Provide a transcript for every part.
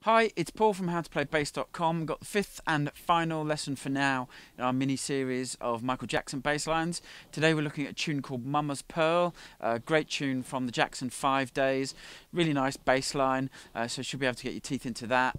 Hi, it's Paul from howtoplaybassdotcom. Got the fifth and final lesson for now in our mini-series of Michael Jackson bass lines. Today we're looking at a tune called Mama's Pearl, a great tune from the Jackson 5 days. Really nice bass line, so you should be able to get your teeth into that.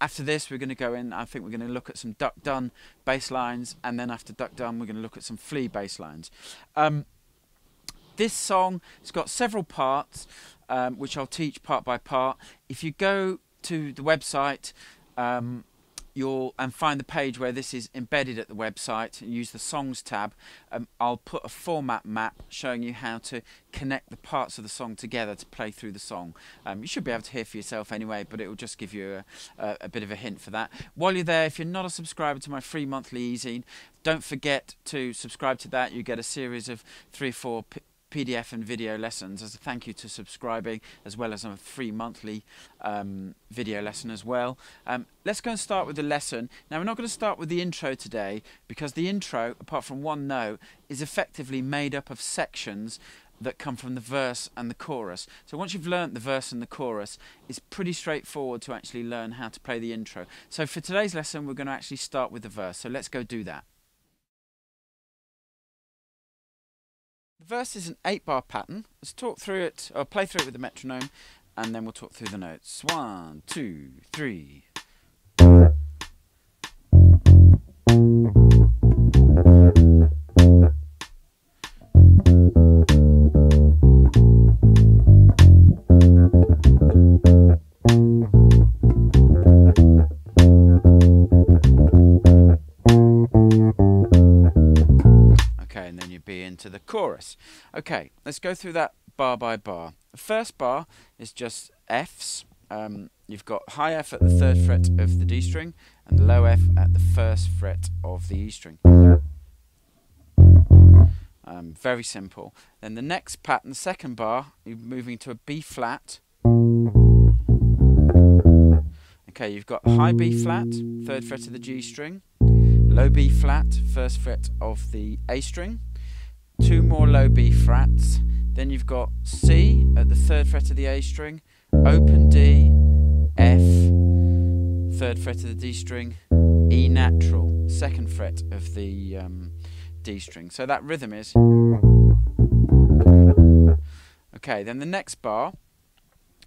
After this we're going to go in, I think we're going to look at some Duck Dunn bass lines, and then after Duck Dunn we're going to look at some Flea bass lines. This song has got several parts, which I'll teach part by part. If you go to the website, you'll find the page where this is embedded at the website and use the songs tab. I'll put a format map showing you how to connect the parts of the song together to play through the song. You should be able to hear for yourself anyway, but it will just give you a bit of a hint for that. While you're there, if you're not a subscriber to my free monthly e-zine, don't forget to subscribe to that. You get a series of 3 or 4 PDF and video lessons as a thank you to subscribing, as well as a free monthly video lesson as well. Let's go and start with the lesson. Now we're not going to start with the intro today, because the intro, apart from one note, is effectively made up of sections that come from the verse and the chorus. So once you've learnt the verse and the chorus, it's pretty straightforward to actually learn how to play the intro. So for today's lesson we're going to actually start with the verse, so let's go do that. The verse is an 8-bar pattern. Let's talk through it, or play through it with the metronome, and then we'll talk through the notes. 1, 2, 3. And then you'd be into the chorus. Okay, let's go through that bar by bar. The first bar is just Fs. You've got high F at the 3rd fret of the D string and low F at the 1st fret of the E string. Very simple. Then the next pattern, the second bar, you're moving to a B flat. Okay, you've got high B flat, 3rd fret of the G string, low B flat, 1st fret of the A string, 2 more low B flats, then you've got C at the 3rd fret of the A string, open D, F, 3rd fret of the D string, E natural, 2nd fret of the D string. So that rhythm is. Okay, then the next bar,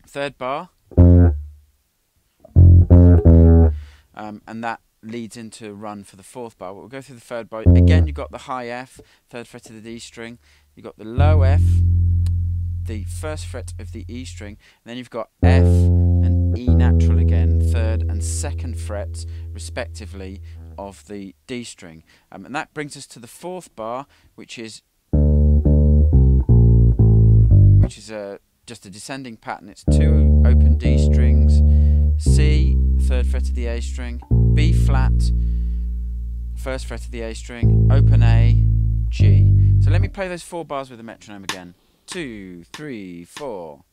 3rd bar, and that leads into a run for the 4th bar. We'll go through the 3rd bar. Again, you've got the high F, 3rd fret of the D string. You've got the low F, the 1st fret of the E string. And then you've got F and E natural again, 3rd and 2nd frets, respectively, of the D string. And that brings us to the 4th bar, which is just a descending pattern. It's 2 open D strings, C, 3rd fret of the A string, B flat, 1st fret of the A string, open A, G. So let me play those 4 bars with the metronome again. 2, 3, 4.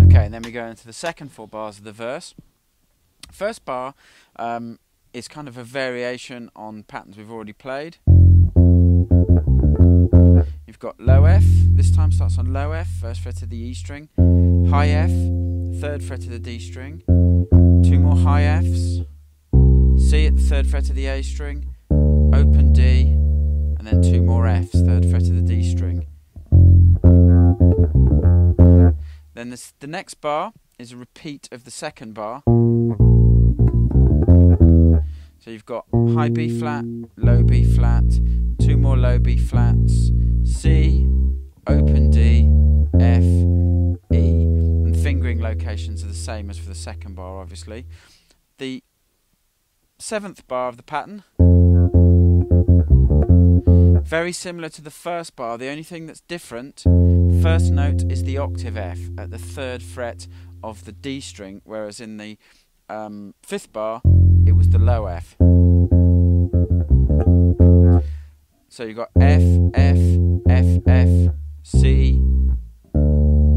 Okay, and then we go into the second 4 bars of the verse. First bar is kind of a variation on patterns we've already played. You've got low F, this time starts on low F, 1st fret of the E string, high F, 3rd fret of the D string, 2 more high Fs, C at the 3rd fret of the A string, open D, and then 2 more Fs, 3rd fret of the D string. Then the next bar is a repeat of the 2nd bar. So you've got high B flat, low B flat, 2 more low B flats, C, open D, F, E. And fingering locations are the same as for the 2nd bar, obviously. The 7th bar of the pattern, very similar to the 1st bar. The only thing that's different, first note is the octave F at the 3rd fret of the D string, whereas in the 5th bar it was the low F. So you've got F, F, F, F, C,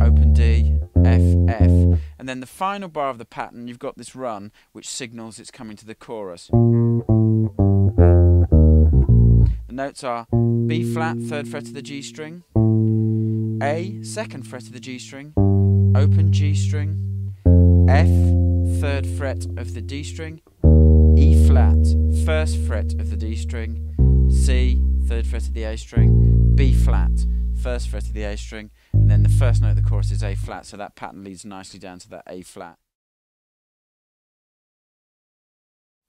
open D, F, F. And then the final bar of the pattern, you've got this run which signals it's coming to the chorus. notes are B flat, 3rd fret of the G string, A, 2nd fret of the G string, open G string, F, 3rd fret of the D string, E flat, 1st fret of the D string, C, 3rd fret of the A string, B flat, 1st fret of the A string, and then the first note of the chorus is A flat, so that pattern leads nicely down to that A flat.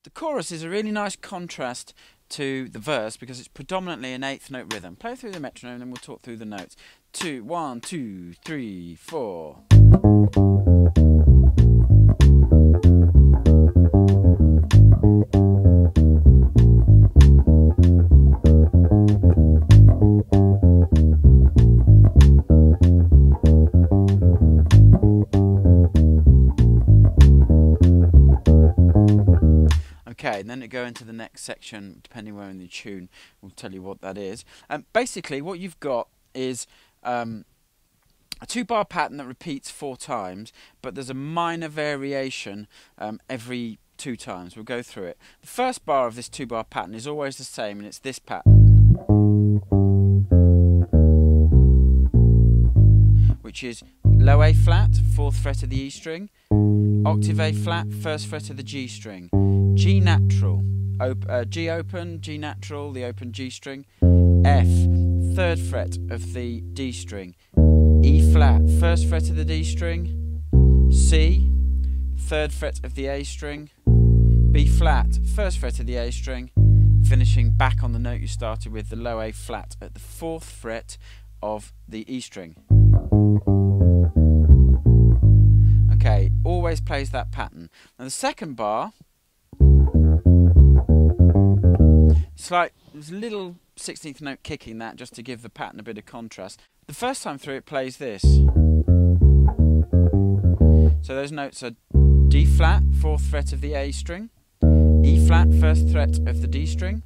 The chorus is a really nice contrast to the verse because it's predominantly an 8th note rhythm. Play through the metronome and then we'll talk through the notes. 2, 1, 2, 3, 4. Okay, and then to go into the next section, depending where in the tune, we'll tell you what that is. Basically, what you've got is a 2-bar pattern that repeats 4 times, but there's a minor variation every 2 times. We'll go through it. The first bar of this 2-bar pattern is always the same, and it's this pattern, which is low A flat, 4th fret of the E string, octave A flat, 1st fret of the G string, G natural, G open, G natural, the open G string, F, 3rd fret of the D string, E flat, 1st fret of the D string, C, 3rd fret of the A string, B flat, 1st fret of the A string, finishing back on the note you started with, the low A flat at the 4th fret of the E string. Okay, always plays that pattern. Now the second bar, there's a little 16th note kick in that just to give the pattern a bit of contrast. The first time through it plays this. So those notes are D flat, 4th fret of the A string, E flat, 1st fret of the D string,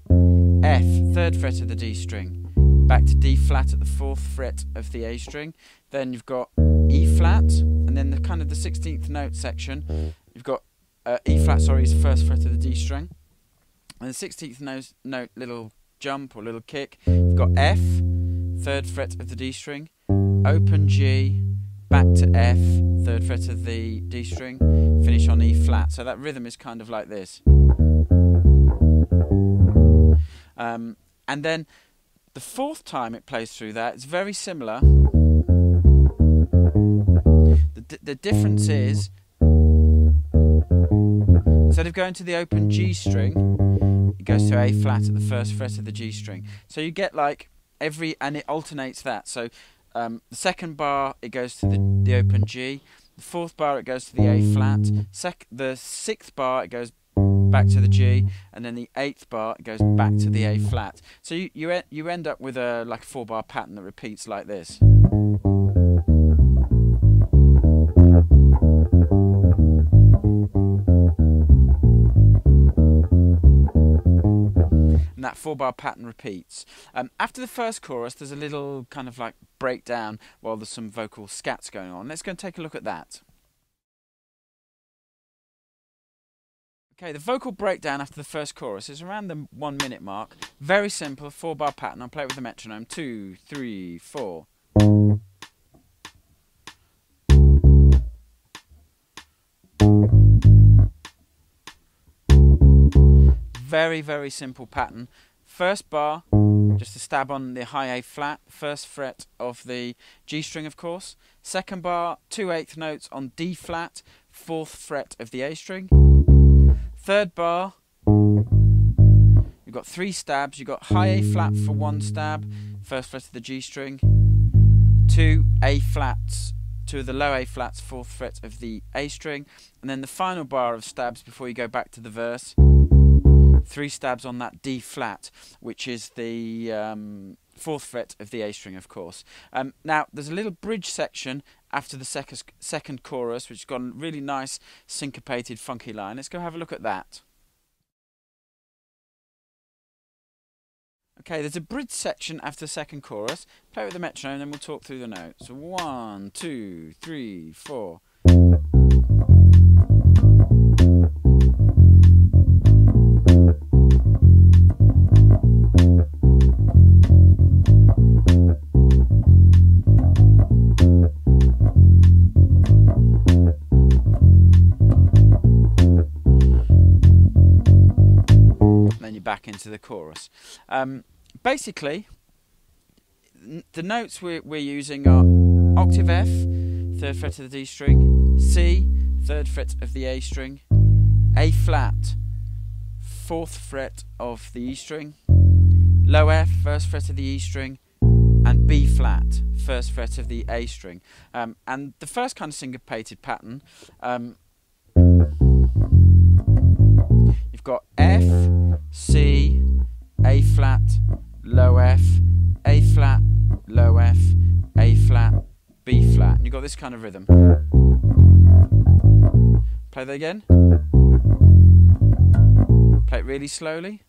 F, 3rd fret of the D string, back to D flat at the 4th fret of the A string, then you've got E flat, and then the kind of the 16th note section, you've got E flat, is 1st fret of the D string, and the 16th note little jump or little kick, you've got F, 3rd fret of the D string, open G, back to F, 3rd fret of the D string, finish on E flat. So that rhythm is kind of like this. And then the 4th time it plays through that, it's very similar. The difference is, instead of going to the open G string, it goes to A flat at the 1st fret of the G string. So you get like and it alternates that. So the second bar it goes to the open G, the 4th bar it goes to the A flat, the 6th bar it goes back to the G, and then the 8th bar it goes back to the A flat. So you end up with a like a 4-bar pattern that repeats like this. And that 4-bar pattern repeats. After the first chorus, there's a little kind of like breakdown while there's some vocal scats going on. Let's go and take a look at that. Okay, the vocal breakdown after the first chorus is around the 1 minute mark. Very simple, 4-bar pattern. I'll play it with the metronome. 2, 3, 4. Very, very simple pattern. First bar, just a stab on the high A flat, 1st fret of the G string, of course. Second bar, 2 8th notes on D flat, 4th fret of the A string. Third bar, you've got 3 stabs. You've got high A flat for 1 stab, 1st fret of the G string. 2 A flats, 2 of the low A flats, 4th fret of the A string. And then the final bar of stabs before you go back to the verse. 3 stabs on that D flat, which is the 4th fret of the A string, of course. Now, there's a little bridge section after the second chorus, which has got a really nice syncopated, funky line. Let's go have a look at that. Okay, there's a bridge section after the second chorus. Play it with the metronome, then we'll talk through the notes. 1, 2, 3, 4. back into the chorus. Basically, the notes we're using are octave F, 3rd fret of the D string, C, 3rd fret of the A string, A flat, 4th fret of the E string, low F, 1st fret of the E string, and B flat, 1st fret of the A string. And the first kind of syncopated pattern, you've got F, C, A flat, low F, A flat, low F, A flat, B flat. And you've got this kind of rhythm. Play that again. Play it really slowly.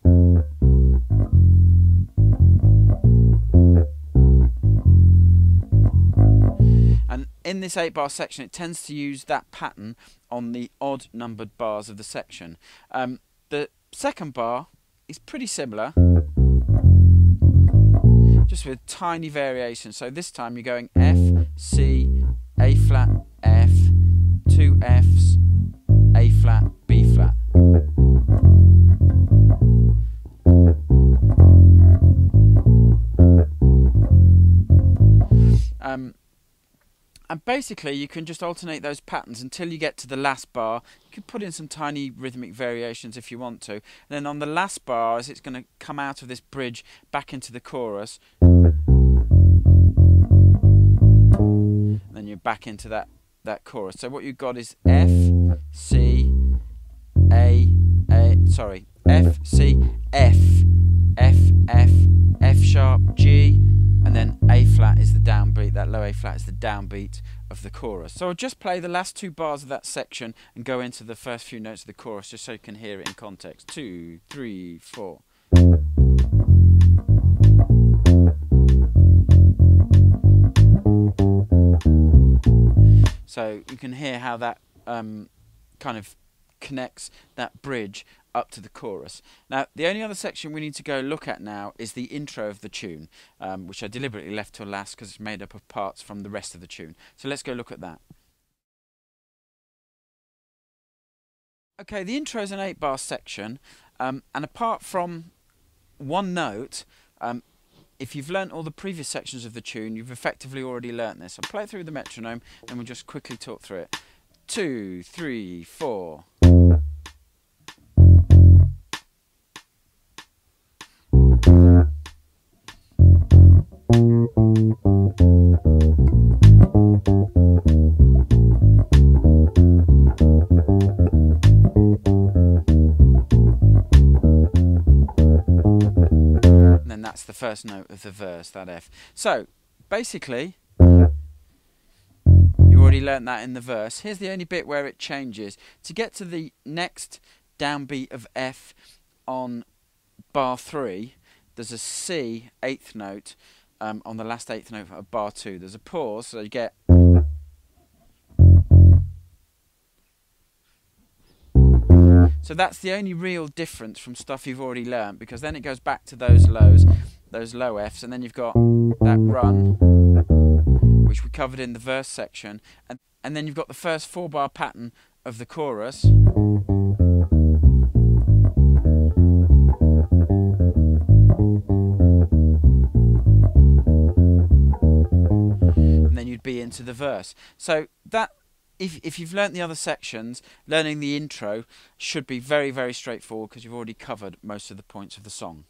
And in this 8-bar section, it tends to use that pattern on the odd numbered bars of the section. The second bar is pretty similar, just with tiny variations. So this time you're going F, C, A flat, F, 2 Fs, A flat, B flat. And basically you can just alternate those patterns until you get to the last bar. You could put in some tiny rhythmic variations if you want to. And then on the last bar, as it's going to come out of this bridge back into the chorus, and then you're back into that chorus. So what you've got is F, C, F, C, F, F, F, F sharp, G, and then A flat is the downbeat, that low A flat is the downbeat of the chorus. So I'll just play the last 2 bars of that section and go into the first few notes of the chorus just so you can hear it in context. 2, 3, 4. So you can hear how that kind of connects that bridge up to the chorus. Now, the only other section we need to go look at now is the intro of the tune, which I deliberately left till last because it's made up of parts from the rest of the tune. So let's go look at that. Okay, the intro is an 8-bar section, and apart from one note, if you've learnt all the previous sections of the tune, you've effectively already learnt this. I'll play it through the metronome and we'll just quickly talk through it. 2, 3, 4. And then that's the first note of the verse, that F. So, basically, you already learnt that in the verse. Here's the only bit where it changes. To get to the next downbeat of F on bar 3, there's a C 8th note on the last 8th note of bar 2. There's a pause, so you get. So that's the only real difference from stuff you've already learnt, because then it goes back to those lows, those low Fs, and then you've got that run, which we covered in the verse section, and then you've got the first 4-bar pattern of the chorus. And then you'd be into the verse. So that, if you've learnt the other sections, learning the intro should be very, very straightforward because you've already covered most of the points of the song.